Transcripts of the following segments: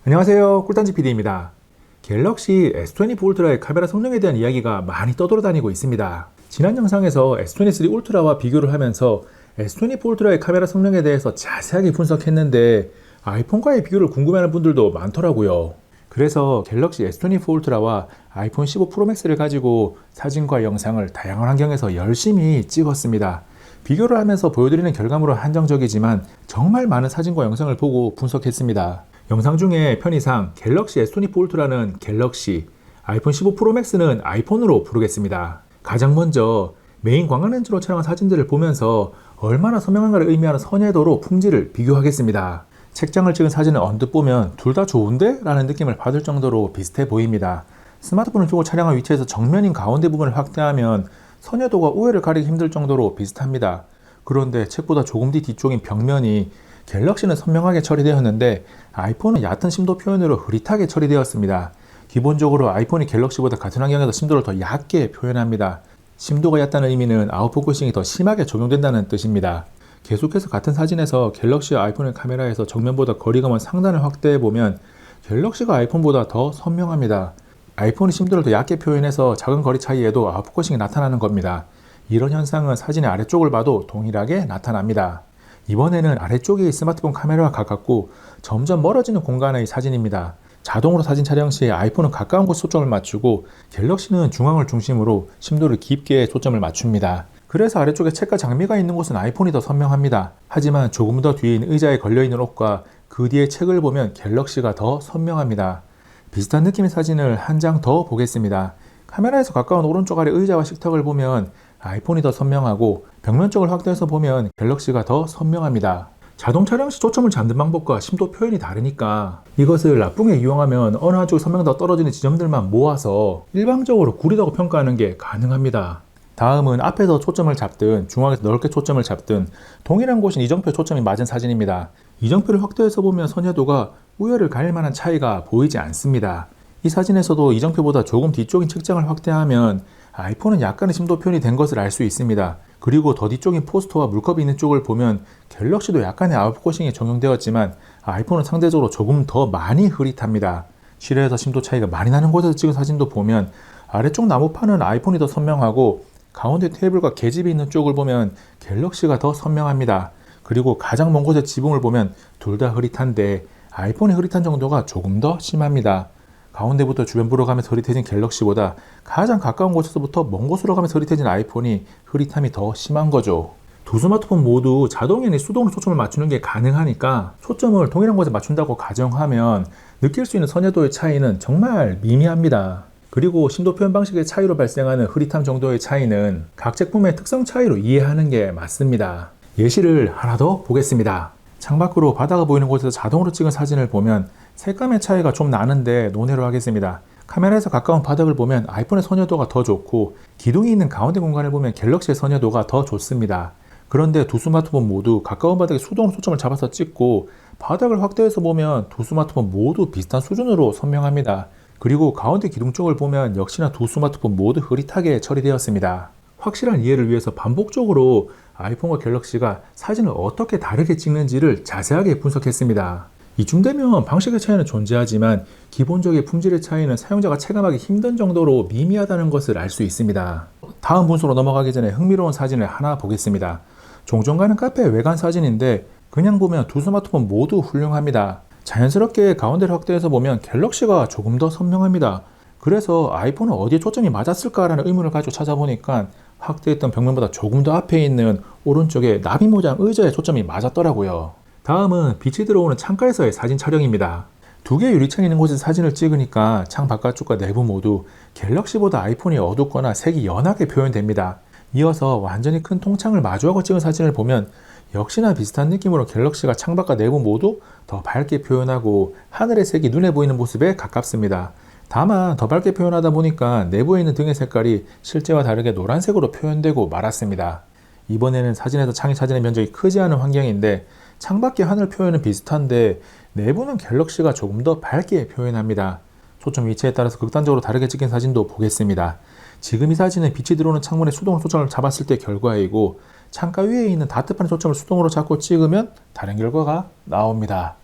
안녕하세요, 꿀단지 PD입니다. 갤럭시 S24 울트라의 카메라 성능에 대한 이야기가 많이 떠돌아다니고 있습니다. 지난 영상에서 S23 울트라와 비교를 하면서 S24 울트라의 카메라 성능에 대해서 자세하게 분석했는데 아이폰과의 비교를 궁금해하는 분들도 많더라고요. 그래서 갤럭시 S24 울트라와 아이폰 15 프로맥스를 가지고 사진과 영상을 다양한 환경에서 열심히 찍었습니다. 비교를 하면서 보여드리는 결과물은 한정적이지만 정말 많은 사진과 영상을 보고 분석했습니다. 영상 중에 편의상 갤럭시 S24 울트라는 갤럭시, 아이폰 15 프로맥스는 아이폰으로 부르겠습니다. 가장 먼저 메인 광학렌즈로 촬영한 사진들을 보면서 얼마나 선명한가를 의미하는 선회도로 품질을 비교하겠습니다. 책장을 찍은 사진을 언뜻 보면 둘 다 좋은데? 라는 느낌을 받을 정도로 비슷해 보입니다. 스마트폰을 두고 촬영한 위치에서 정면인 가운데 부분을 확대하면 선회도가 우열을 가리기 힘들 정도로 비슷합니다. 그런데 책보다 조금 뒤쪽인 벽면이 갤럭시는 선명하게 처리되었는데 아이폰은 얕은 심도 표현으로 흐릿하게 처리되었습니다. 기본적으로 아이폰이 갤럭시보다 같은 환경에서 심도를 더 얕게 표현합니다. 심도가 얕다는 의미는 아웃포커싱이 더 심하게 적용된다는 뜻입니다. 계속해서 같은 사진에서 갤럭시와 아이폰의 카메라에서 정면보다 거리가 먼 상단을 확대해보면 갤럭시가 아이폰보다 더 선명합니다. 아이폰이 심도를 더 얕게 표현해서 작은 거리 차이에도 아웃포커싱이 나타나는 겁니다. 이런 현상은 사진의 아래쪽을 봐도 동일하게 나타납니다. 이번에는 아래쪽이 스마트폰 카메라와 가깝고 점점 멀어지는 공간의 사진입니다. 자동으로 사진 촬영 시에 아이폰은 가까운 곳에 초점을 맞추고 갤럭시는 중앙을 중심으로 심도를 깊게 초점을 맞춥니다. 그래서 아래쪽에 책과 장미가 있는 곳은 아이폰이 더 선명합니다. 하지만 조금 더 뒤에 있는 의자에 걸려있는 옷과 그 뒤에 책을 보면 갤럭시가 더 선명합니다. 비슷한 느낌의 사진을 한 장 더 보겠습니다. 카메라에서 가까운 오른쪽 아래 의자와 식탁을 보면 아이폰이 더 선명하고 벽면 쪽을 확대해서 보면 갤럭시가 더 선명합니다. 자동 촬영 시 초점을 잡는 방법과 심도 표현이 다르니까 이것을 나쁘게 이용하면 어느 한쪽 선명도가 떨어지는 지점들만 모아서 일방적으로 구리다고 평가하는 게 가능합니다. 다음은 앞에서 초점을 잡든 중앙에서 넓게 초점을 잡든 동일한 곳인 이정표에 초점이 맞은 사진입니다. 이정표를 확대해서 보면 선회도가 우열을 가릴 만한 차이가 보이지 않습니다. 이 사진에서도 이정표보다 조금 뒤쪽인 책장을 확대하면 아이폰은 약간의 심도 표현이 된 것을 알 수 있습니다. 그리고 더 뒤쪽인 포스터와 물컵이 있는 쪽을 보면 갤럭시도 약간의 아웃포커싱이 적용되었지만 아이폰은 상대적으로 조금 더 많이 흐릿합니다. 실외에서 심도 차이가 많이 나는 곳에서 찍은 사진도 보면 아래쪽 나무판은 아이폰이 더 선명하고 가운데 테이블과 계집이 있는 쪽을 보면 갤럭시가 더 선명합니다. 그리고 가장 먼 곳의 지붕을 보면 둘 다 흐릿한데 아이폰의 흐릿한 정도가 조금 더 심합니다. 가운데부터 주변부로 가면서 흐릿해진 갤럭시보다 가장 가까운 곳에서부터 먼 곳으로 가면서 흐릿해진 아이폰이 흐릿함이 더 심한 거죠. 두 스마트폰 모두 자동이 아닌 수동으로 초점을 맞추는 게 가능하니까 초점을 동일한 곳에 맞춘다고 가정하면 느낄 수 있는 선회도의 차이는 정말 미미합니다. 그리고 심도 표현 방식의 차이로 발생하는 흐릿함 정도의 차이는 각 제품의 특성 차이로 이해하는 게 맞습니다. 예시를 하나 더 보겠습니다. 창밖으로 바다가 보이는 곳에서 자동으로 찍은 사진을 보면 색감의 차이가 좀 나는데 논외로 하겠습니다. 카메라에서 가까운 바닥을 보면 아이폰의 선회도가 더 좋고 기둥이 있는 가운데 공간을 보면 갤럭시의 선회도가 더 좋습니다. 그런데 두 스마트폰 모두 가까운 바닥에 수동으로 초점을 잡아서 찍고 바닥을 확대해서 보면 두 스마트폰 모두 비슷한 수준으로 선명합니다. 그리고 가운데 기둥 쪽을 보면 역시나 두 스마트폰 모두 흐릿하게 처리되었습니다. 확실한 이해를 위해서 반복적으로 아이폰과 갤럭시가 사진을 어떻게 다르게 찍는지를 자세하게 분석했습니다. 이쯤 되면 방식의 차이는 존재하지만 기본적인 품질의 차이는 사용자가 체감하기 힘든 정도로 미미하다는 것을 알 수 있습니다. 다음 분수로 넘어가기 전에 흥미로운 사진을 하나 보겠습니다. 종종 가는 카페의 외관 사진인데 그냥 보면 두 스마트폰 모두 훌륭합니다. 자연스럽게 가운데를 확대해서 보면 갤럭시가 조금 더 선명합니다. 그래서 아이폰은 어디에 초점이 맞았을까라는 의문을 가지고 찾아보니까 확대했던 벽면보다 조금 더 앞에 있는 오른쪽에 나비 모양 의자에 초점이 맞았더라고요. 다음은 빛이 들어오는 창가에서의 사진 촬영입니다. 두 개의 유리창이 있는 곳에서 사진을 찍으니까 창 바깥쪽과 내부 모두 갤럭시보다 아이폰이 어둡거나 색이 연하게 표현됩니다. 이어서 완전히 큰 통창을 마주하고 찍은 사진을 보면 역시나 비슷한 느낌으로 갤럭시가 창밖과 내부 모두 더 밝게 표현하고 하늘의 색이 눈에 보이는 모습에 가깝습니다. 다만 더 밝게 표현하다 보니까 내부에 있는 등의 색깔이 실제와 다르게 노란색으로 표현되고 말았습니다. 이번에는 사진에서 창이 차지하는 면적이 크지 않은 환경인데 창밖의 하늘 표현은 비슷한데 내부는 갤럭시가 조금 더 밝게 표현합니다. 초점 위치에 따라서 극단적으로 다르게 찍힌 사진도 보겠습니다. 지금 이 사진은 빛이 들어오는 창문에 수동으로 초점을 잡았을 때 결과이고 창가 위에 있는 다트판의 초점을 수동으로 잡고 찍으면 다른 결과가 나옵니다.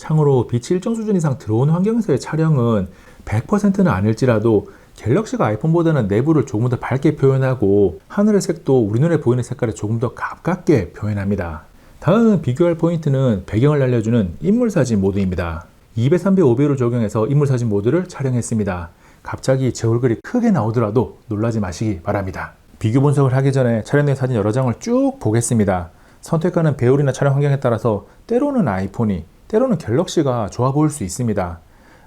창으로 빛이 일정 수준 이상 들어오는 환경에서의 촬영은 100%는 아닐지라도 갤럭시가 아이폰보다는 내부를 조금 더 밝게 표현하고 하늘의 색도 우리 눈에 보이는 색깔에 조금 더 가깝게 표현합니다. 다음 비교할 포인트는 배경을 알려주는 인물사진 모드입니다. 2배, 3배, 5배로 적용해서 인물사진 모드를 촬영했습니다. 갑자기 제 얼굴이 크게 나오더라도 놀라지 마시기 바랍니다. 비교 분석을 하기 전에 촬영된 사진 여러 장을 쭉 보겠습니다. 선택하는 배열이나 촬영 환경에 따라서 때로는 아이폰이, 때로는 갤럭시가 좋아 보일 수 있습니다.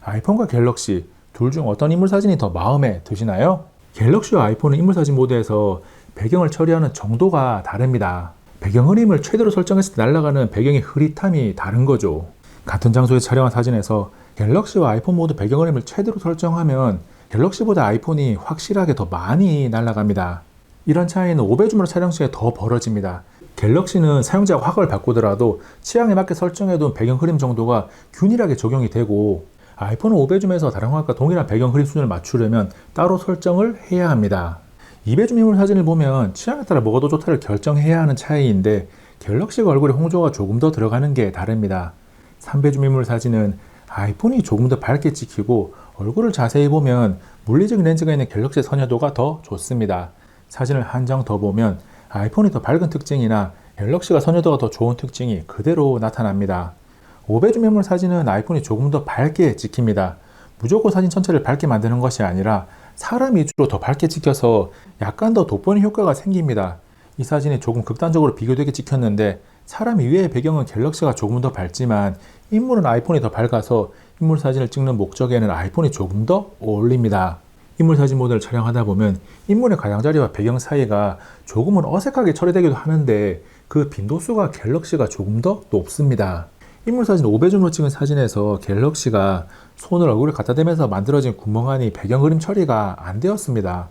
아이폰과 갤럭시 둘 중 어떤 인물사진이 더 마음에 드시나요? 갤럭시와 아이폰은 인물사진 모드에서 배경을 처리하는 정도가 다릅니다. 배경 흐림을 최대로 설정했을 때 날아가는 배경의 흐릿함이 다른 거죠. 같은 장소에서 촬영한 사진에서 갤럭시와 아이폰 모두 배경 흐림을 최대로 설정하면 갤럭시보다 아이폰이 확실하게 더 많이 날아갑니다. 이런 차이는 5배 줌으로 촬영 시에 더 벌어집니다. 갤럭시는 사용자가 화각을 바꾸더라도 취향에 맞게 설정해둔 배경 흐림 정도가 균일하게 적용이 되고 아이폰은 5배 줌에서 다른 화각과 동일한 배경 흐림 수준을 맞추려면 따로 설정을 해야 합니다. 2배 줌 인물 사진을 보면 취향에 따라 뭐가 더 좋다를 결정해야 하는 차이인데 갤럭시가 얼굴에 홍조가 조금 더 들어가는 게 다릅니다. 3배 줌 인물 사진은 아이폰이 조금 더 밝게 찍히고 얼굴을 자세히 보면 물리적인 렌즈가 있는 갤럭시의 선여도가 더 좋습니다. 사진을 한 장 더 보면 아이폰이 더 밝은 특징이나 갤럭시가 선여도가 더 좋은 특징이 그대로 나타납니다. 5배 줌 인물 사진은 아이폰이 조금 더 밝게 찍힙니다. 무조건 사진 전체를 밝게 만드는 것이 아니라 사람 위주로 더 밝게 찍혀서 약간 더 돋보이는 효과가 생깁니다. 이 사진이 조금 극단적으로 비교되게 찍혔는데 사람 이외의 배경은 갤럭시가 조금 더 밝지만 인물은 아이폰이 더 밝아서 인물 사진을 찍는 목적에는 아이폰이 조금 더 어울립니다. 인물 사진 모드를 촬영하다 보면 인물의 가장자리와 배경 사이가 조금은 어색하게 처리되기도 하는데 그 빈도수가 갤럭시가 조금 더 높습니다. 인물사진 5배 줌으로 찍은 사진에서 갤럭시가 손을 얼굴에 갖다 대면서 만들어진 구멍 안이 배경 그림 처리가 안 되었습니다.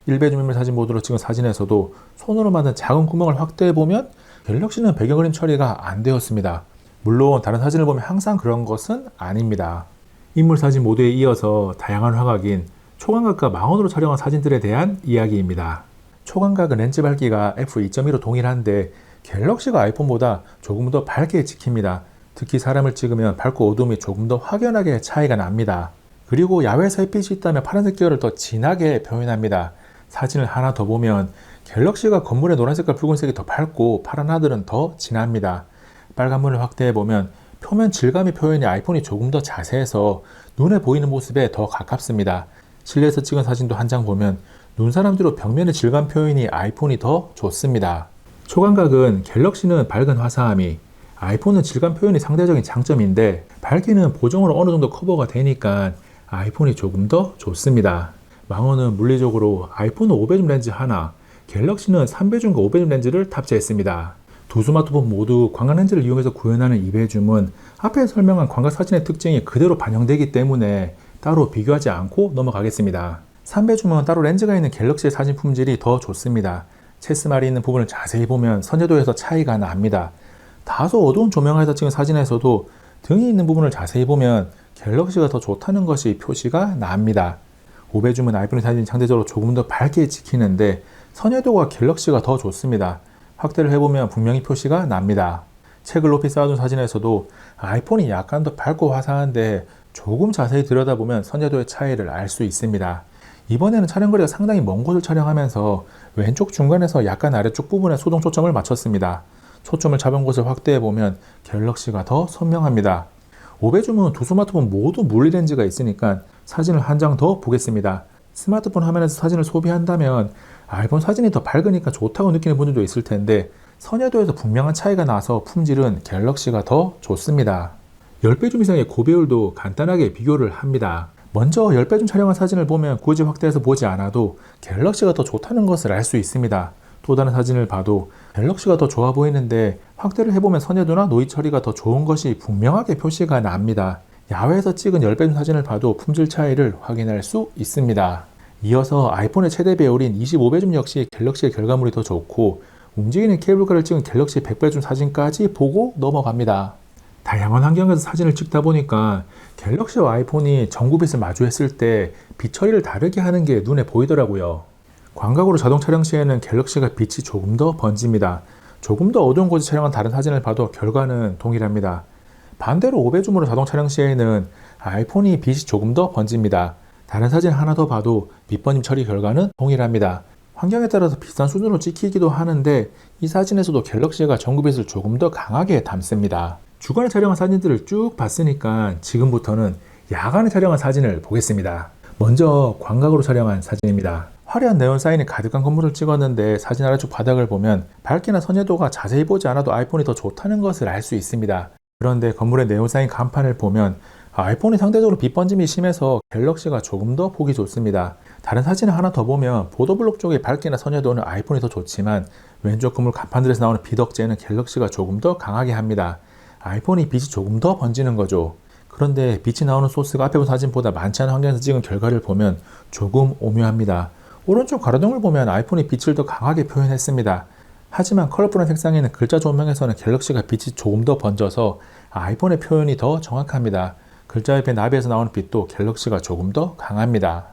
1배 줌 인물사진 모드로 찍은 사진에서도 손으로 만든 작은 구멍을 확대해보면 갤럭시는 배경 그림 처리가 안 되었습니다. 물론 다른 사진을 보면 항상 그런 것은 아닙니다. 인물사진 모드에 이어서 다양한 화각인 초광각과 망원으로 촬영한 사진들에 대한 이야기입니다. 초광각은 렌즈 밝기가 f2.2로 동일한데 갤럭시가 아이폰보다 조금 더 밝게 찍힙니다. 특히 사람을 찍으면 밝고 어두움이 조금 더 확연하게 차이가 납니다. 그리고 야외에서 햇빛이 있다면 파란색 계열을 더 진하게 표현합니다. 사진을 하나 더 보면 갤럭시가 건물의 노란색과 붉은색이 더 밝고 파란 하늘은 더 진합니다. 빨간문을 확대해보면 표면 질감의 표현이 아이폰이 조금 더 자세해서 눈에 보이는 모습에 더 가깝습니다. 실내에서 찍은 사진도 한 장 보면 눈사람 뒤로 벽면의 질감 표현이 아이폰이 더 좋습니다. 초광각은 갤럭시는 밝은 화사함이 아이폰은 질감 표현이 상대적인 장점인데 밝기는 보정으로 어느 정도 커버가 되니까 아이폰이 조금 더 좋습니다. 망원은 물리적으로 아이폰은 5배 줌 렌즈 하나, 갤럭시는 3배 줌과 5배 줌 렌즈를 탑재했습니다. 두 스마트폰 모두 광각 렌즈를 이용해서 구현하는 2배 줌은 앞에 설명한 광각 사진의 특징이 그대로 반영되기 때문에 따로 비교하지 않고 넘어가겠습니다. 3배 줌은 따로 렌즈가 있는 갤럭시의 사진 품질이 더 좋습니다. 체스말이 있는 부분을 자세히 보면 선여도에서 차이가 납니다. 다소 어두운 조명하에서 찍은 사진에서도 등이 있는 부분을 자세히 보면 갤럭시가 더 좋다는 것이 표시가 납니다. 5배 줌은 아이폰 사진이 상대적으로 조금 더 밝게 찍히는데 선여도가 갤럭시가 더 좋습니다. 확대를 해보면 분명히 표시가 납니다. 책을 높이 쌓아둔 사진에서도 아이폰이 약간 더 밝고 화사한데 조금 자세히 들여다보면 선여도의 차이를 알 수 있습니다. 이번에는 촬영거리가 상당히 먼 곳을 촬영하면서 왼쪽 중간에서 약간 아래쪽 부분에 수동 초점을 맞췄습니다. 초점을 잡은 곳을 확대해보면 갤럭시가 더 선명합니다. 5배 줌은 두 스마트폰 모두 물리 렌즈가 있으니까 사진을 한 장 더 보겠습니다. 스마트폰 화면에서 사진을 소비한다면 아이폰 사진이 더 밝으니까 좋다고 느끼는 분들도 있을 텐데 선여도에서 분명한 차이가 나서 품질은 갤럭시가 더 좋습니다. 10배 줌 이상의 고배율도 간단하게 비교를 합니다. 먼저 10배 줌 촬영한 사진을 보면 굳이 확대해서 보지 않아도 갤럭시가 더 좋다는 것을 알 수 있습니다. 또 다른 사진을 봐도 갤럭시가 더 좋아 보이는데 확대를 해보면 선여도나 노이즈 처리가 더 좋은 것이 분명하게 표시가 납니다. 야외에서 찍은 10배 줌 사진을 봐도 품질 차이를 확인할 수 있습니다. 이어서 아이폰의 최대 배열인 25배 줌 역시 갤럭시의 결과물이 더 좋고 움직이는 케이블카를 찍은 갤럭시 100배 줌 사진까지 보고 넘어갑니다. 다양한 환경에서 사진을 찍다 보니까 갤럭시와 아이폰이 전구빛을 마주했을 때 빛 처리를 다르게 하는 게 눈에 보이더라고요. 광각으로 자동 촬영 시에는 갤럭시가 빛이 조금 더 번집니다. 조금 더 어두운 곳에 촬영한 다른 사진을 봐도 결과는 동일합니다. 반대로 5배줌으로 자동 촬영 시에는 아이폰이 빛이 조금 더 번집니다. 다른 사진 하나 더 봐도 빛 번짐 처리 결과는 동일합니다. 환경에 따라서 비슷한 수준으로 찍히기도 하는데 이 사진에서도 갤럭시가 전구빛을 조금 더 강하게 담습니다. 주간에 촬영한 사진들을 쭉 봤으니까 지금부터는 야간에 촬영한 사진을 보겠습니다. 먼저 광각으로 촬영한 사진입니다. 화려한 네온 사인이 가득한 건물을 찍었는데 사진 아래쪽 바닥을 보면 밝기나 선회도가 자세히 보지 않아도 아이폰이 더 좋다는 것을 알 수 있습니다. 그런데 건물의 네온 사인 간판을 보면 아이폰이 상대적으로 빛 번짐이 심해서 갤럭시가 조금 더 보기 좋습니다. 다른 사진을 하나 더 보면 보도블록 쪽의 밝기나 선회도는 아이폰이 더 좋지만 왼쪽 건물 간판들에서 나오는 빛 억제는 갤럭시가 조금 더 강하게 합니다. 아이폰이 빛이 조금 더 번지는 거죠. 그런데 빛이 나오는 소스가 앞에 본 사진보다 많지 않은 환경에서 찍은 결과를 보면 조금 오묘합니다. 오른쪽 가로등을 보면 아이폰이 빛을 더 강하게 표현했습니다. 하지만 컬러풀한 색상에는 글자 조명에서는 갤럭시가 빛이 조금 더 번져서 아이폰의 표현이 더 정확합니다. 글자 옆에 나비에서 나오는 빛도 갤럭시가 조금 더 강합니다.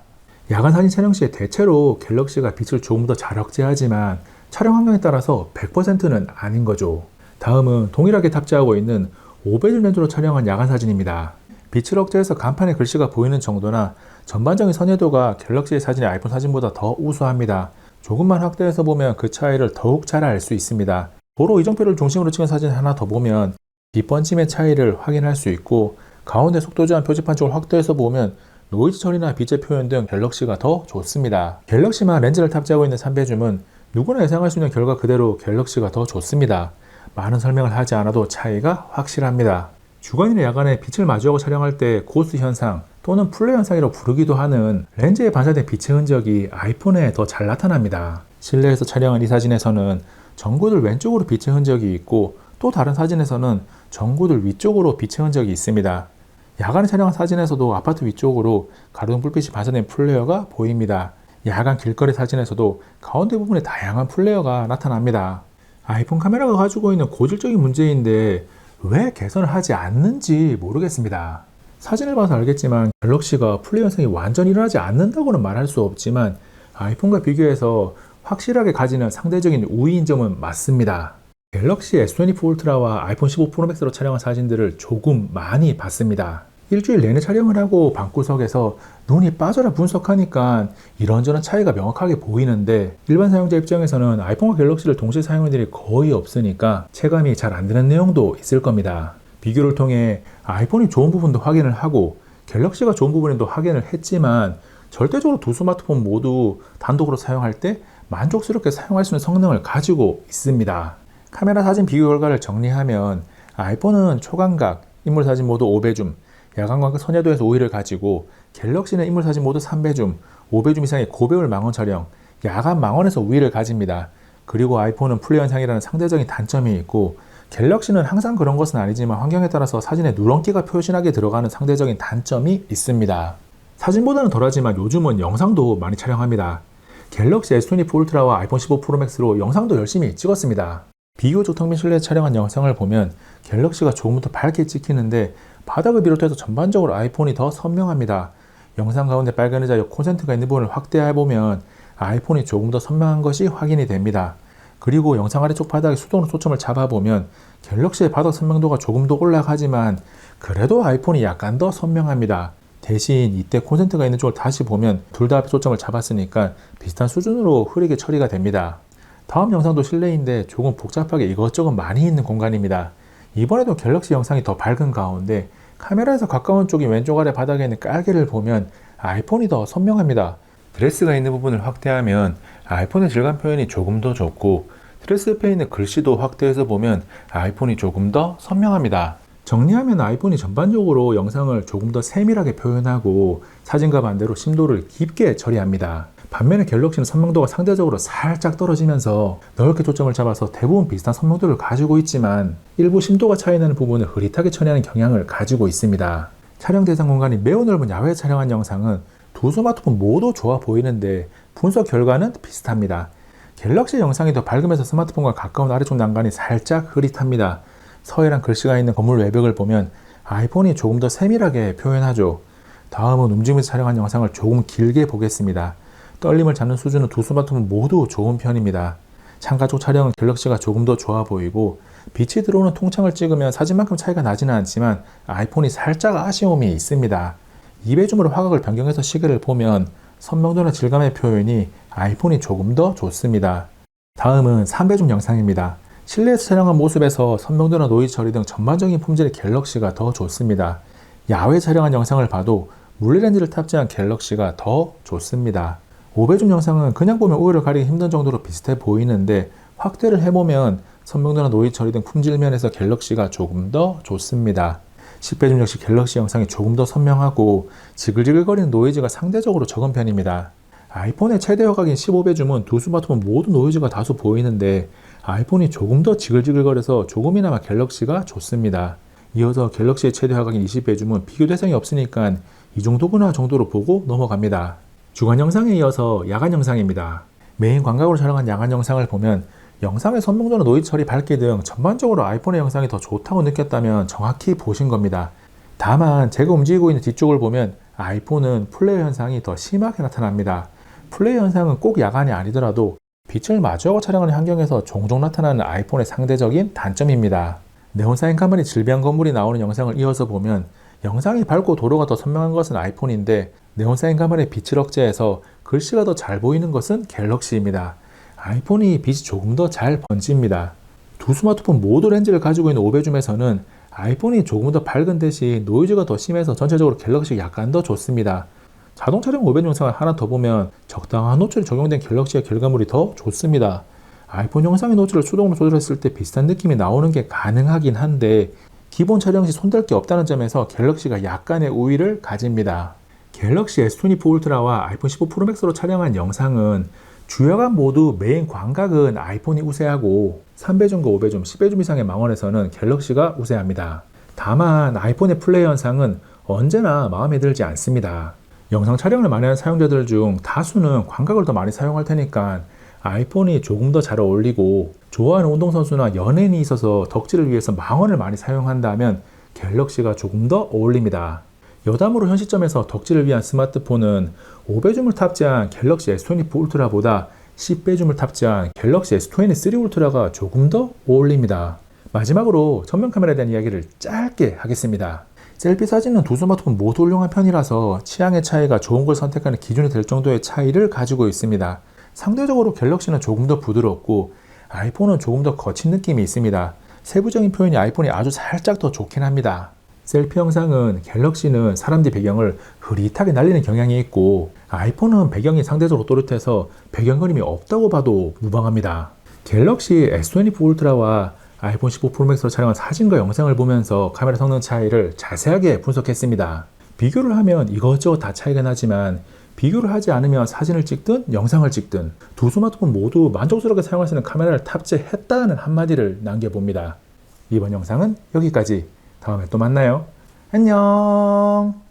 야간 사진 촬영 시에 대체로 갤럭시가 빛을 조금 더 잘 억제하지만 촬영 환경에 따라서 100%는 아닌 거죠. 다음은 동일하게 탑재하고 있는 5배율 렌즈로 촬영한 야간 사진입니다. 빛을 억제해서 간판에 글씨가 보이는 정도나 전반적인 선회도가 갤럭시의 사진이 아이폰 사진보다 더 우수합니다. 조금만 확대해서 보면 그 차이를 더욱 잘 알 수 있습니다. 도로 이정표를 중심으로 찍은 사진 하나 더 보면 빛 번짐의 차이를 확인할 수 있고 가운데 속도 제한 표지판 쪽을 확대해서 보면 노이즈 처리나 빛의 표현 등 갤럭시가 더 좋습니다. 갤럭시만 렌즈를 탑재하고 있는 3배줌은 누구나 예상할 수 있는 결과 그대로 갤럭시가 더 좋습니다. 많은 설명을 하지 않아도 차이가 확실합니다. 주간이나 야간에 빛을 마주하고 촬영할 때 고스 현상 또는 플레 현상이라고 부르기도 하는 렌즈에 반사된 빛의 흔적이 아이폰에 더 잘 나타납니다. 실내에서 촬영한 이 사진에서는 전구들 왼쪽으로 빛의 흔적이 있고 또 다른 사진에서는 전구들 위쪽으로 빛의 흔적이 있습니다. 야간에 촬영한 사진에서도 아파트 위쪽으로 가로등 불빛이 반사된 플레어가 보입니다. 야간 길거리 사진에서도 가운데 부분에 다양한 플레어가 나타납니다. 아이폰 카메라가 가지고 있는 고질적인 문제인데 왜 개선을 하지 않는지 모르겠습니다. 사진을 봐서 알겠지만 갤럭시가 플레어 현상이 완전히 일어나지 않는다고는 말할 수 없지만 아이폰과 비교해서 확실하게 가지는 상대적인 우위인 점은 맞습니다. 갤럭시 S24 울트라와 아이폰 15 프로맥스로 촬영한 사진들을 조금 많이 봤습니다. 일주일 내내 촬영을 하고 방구석에서 눈이 빠져라 분석하니까 이런저런 차이가 명확하게 보이는데 일반 사용자 입장에서는 아이폰과 갤럭시를 동시에 사용하는 일이 거의 없으니까 체감이 잘 안 되는 내용도 있을 겁니다. 비교를 통해 아이폰이 좋은 부분도 확인을 하고 갤럭시가 좋은 부분도 확인을 했지만 절대적으로 두 스마트폰 모두 단독으로 사용할 때 만족스럽게 사용할 수 있는 성능을 가지고 있습니다. 카메라 사진 비교 결과를 정리하면 아이폰은 초광각, 인물사진 모두 5배줌, 야간광각 선야도에서 우위를 가지고 갤럭시는 인물사진 모두 3배줌, 5배줌 이상의 고배율 망원 촬영, 야간 망원에서 우위를 가집니다. 그리고 아이폰은 플레어 현상이라는 상대적인 단점이 있고 갤럭시는 항상 그런 것은 아니지만 환경에 따라서 사진에 누런기가 표시나게 들어가는 상대적인 단점이 있습니다. 사진보다는 덜하지만 요즘은 영상도 많이 촬영합니다. 갤럭시 S24 울트라와 아이폰 15 프로맥스로 영상도 열심히 찍었습니다. 비교적 텅 빈 실내에서 촬영한 영상을 보면 갤럭시가 조금 더 밝게 찍히는데 바닥을 비롯해서 전반적으로 아이폰이 더 선명합니다. 영상 가운데 빨간 의자 옆 콘센트가 있는 부분을 확대해보면 아이폰이 조금 더 선명한 것이 확인이 됩니다. 그리고 영상 아래쪽 바닥에 수동으로 초점을 잡아보면 갤럭시의 바닥 선명도가 조금 더 올라가지만 그래도 아이폰이 약간 더 선명합니다. 대신 이때 콘센트가 있는 쪽을 다시 보면 둘 다 앞에 초점을 잡았으니까 비슷한 수준으로 흐리게 처리가 됩니다. 다음 영상도 실내인데 조금 복잡하게 이것저것 많이 있는 공간입니다. 이번에도 갤럭시 영상이 더 밝은 가운데 카메라에서 가까운 쪽이 왼쪽 아래 바닥에 있는 깔개를 보면 아이폰이 더 선명합니다. 드레스가 있는 부분을 확대하면 아이폰의 질감 표현이 조금 더 좋고 드레스 옆에 있는 글씨도 확대해서 보면 아이폰이 조금 더 선명합니다. 정리하면 아이폰이 전반적으로 영상을 조금 더 세밀하게 표현하고 사진과 반대로 심도를 깊게 처리합니다. 반면에 갤럭시는 선명도가 상대적으로 살짝 떨어지면서 넓게 초점을 잡아서 대부분 비슷한 선명도를 가지고 있지만 일부 심도가 차이나는 부분을 흐릿하게 처리하는 경향을 가지고 있습니다. 촬영 대상 공간이 매우 넓은 야외에 촬영한 영상은 두 스마트폰 모두 좋아 보이는데 분석 결과는 비슷합니다. 갤럭시 영상이 더 밝으면서 스마트폰과 가까운 아래쪽 난간이 살짝 흐릿합니다. 서해랑 글씨가 있는 건물 외벽을 보면 아이폰이 조금 더 세밀하게 표현하죠. 다음은 움직이면서 촬영한 영상을 조금 길게 보겠습니다. 떨림을 잡는 수준은 두 스마트폰 모두 좋은 편입니다. 창가 쪽 촬영은 갤럭시가 조금 더 좋아 보이고 빛이 들어오는 통창을 찍으면 사진만큼 차이가 나지는 않지만 아이폰이 살짝 아쉬움이 있습니다. 2배줌으로 화각을 변경해서 시계를 보면 선명도나 질감의 표현이 아이폰이 조금 더 좋습니다. 다음은 3배줌 영상입니다. 실내에서 촬영한 모습에서 선명도나 노이즈 처리 등 전반적인 품질의 갤럭시가 더 좋습니다. 야외 촬영한 영상을 봐도 물레렌즈를 탑재한 갤럭시가 더 좋습니다. 5배줌 영상은 그냥 보면 오해를 가리기 힘든 정도로 비슷해 보이는데 확대를 해보면 선명도나 노이즈 처리 등 품질 면에서 갤럭시가 조금 더 좋습니다. 10배줌 역시 갤럭시 영상이 조금 더 선명하고 지글지글거리는 노이즈가 상대적으로 적은 편입니다. 아이폰의 최대 화각인 15배줌은 두 스마트폰 모두 노이즈가 다소 보이는데 아이폰이 조금 더 지글지글거려서 조금이나마 갤럭시가 좋습니다. 이어서 갤럭시의 최대 화각인 20배줌은 비교 대상이 없으니까 이 정도구나 정도로 보고 넘어갑니다. 주간 영상에 이어서 야간 영상입니다. 메인 광각으로 촬영한 야간 영상을 보면 영상의 선명도나 노이즈 처리 밝기 등 전반적으로 아이폰의 영상이 더 좋다고 느꼈다면 정확히 보신 겁니다. 다만 제가 움직이고 있는 뒤쪽을 보면 아이폰은 플레어 현상이 더 심하게 나타납니다. 플레어 현상은 꼭 야간이 아니더라도 빛을 마주하고 촬영하는 환경에서 종종 나타나는 아이폰의 상대적인 단점입니다. 네온사인 가만히 질비한 건물이 나오는 영상을 이어서 보면 영상이 밝고 도로가 더 선명한 것은 아이폰인데 네온사인 가만의 빛을 억제해서 글씨가 더 잘 보이는 것은 갤럭시입니다. 아이폰이 빛이 조금 더 잘 번집니다. 두 스마트폰 모두 렌즈를 가지고 있는 5배줌에서는 아이폰이 조금 더 밝은 대신 노이즈가 더 심해서 전체적으로 갤럭시가 약간 더 좋습니다. 자동 촬영 5배줌 영상을 하나 더 보면 적당한 노출이 적용된 갤럭시의 결과물이 더 좋습니다. 아이폰 영상의 노출을 수동으로 조절했을 때 비슷한 느낌이 나오는 게 가능하긴 한데 기본 촬영 시 손댈 게 없다는 점에서 갤럭시가 약간의 우위를 가집니다. 갤럭시 S24 울트라와 아이폰 15 프로 맥스로 촬영한 영상은 주야간 모두 메인 광각은 아이폰이 우세하고 3배줌과 5배줌, 10배줌 이상의 망원에서는 갤럭시가 우세합니다. 다만 아이폰의 플레이 현상은 언제나 마음에 들지 않습니다. 영상 촬영을 많이 하는 사용자들 중 다수는 광각을 더 많이 사용할 테니까 아이폰이 조금 더 잘 어울리고 좋아하는 운동선수나 연예인이 있어서 덕질을 위해서 망원을 많이 사용한다면 갤럭시가 조금 더 어울립니다. 여담으로 현 시점에서 덕질을 위한 스마트폰은 5배줌을 탑재한 갤럭시 S24 울트라보다 10배줌을 탑재한 갤럭시 S23 울트라가 조금 더 어울립니다. 마지막으로 전면 카메라에 대한 이야기를 짧게 하겠습니다. 셀피 사진은 두 스마트폰 모두 훌륭한 편이라서 취향의 차이가 좋은 걸 선택하는 기준이 될 정도의 차이를 가지고 있습니다. 상대적으로 갤럭시는 조금 더 부드럽고 아이폰은 조금 더 거친 느낌이 있습니다. 세부적인 표현이 아이폰이 아주 살짝 더 좋긴 합니다. 셀피 영상은 갤럭시는 사람들이 배경을 흐릿하게 날리는 경향이 있고 아이폰은 배경이 상대적으로 또렷해서 배경 그림이 없다고 봐도 무방합니다. 갤럭시 S24 울트라와 아이폰 15 프로 맥스로 촬영한 사진과 영상을 보면서 카메라 성능 차이를 자세하게 분석했습니다. 비교를 하면 이것저것 다 차이가 나지만 비교를 하지 않으면 사진을 찍든 영상을 찍든 두 스마트폰 모두 만족스럽게 사용할 수 있는 카메라를 탑재했다는 한마디를 남겨봅니다. 이번 영상은 여기까지. 다음에 또 만나요. 안녕.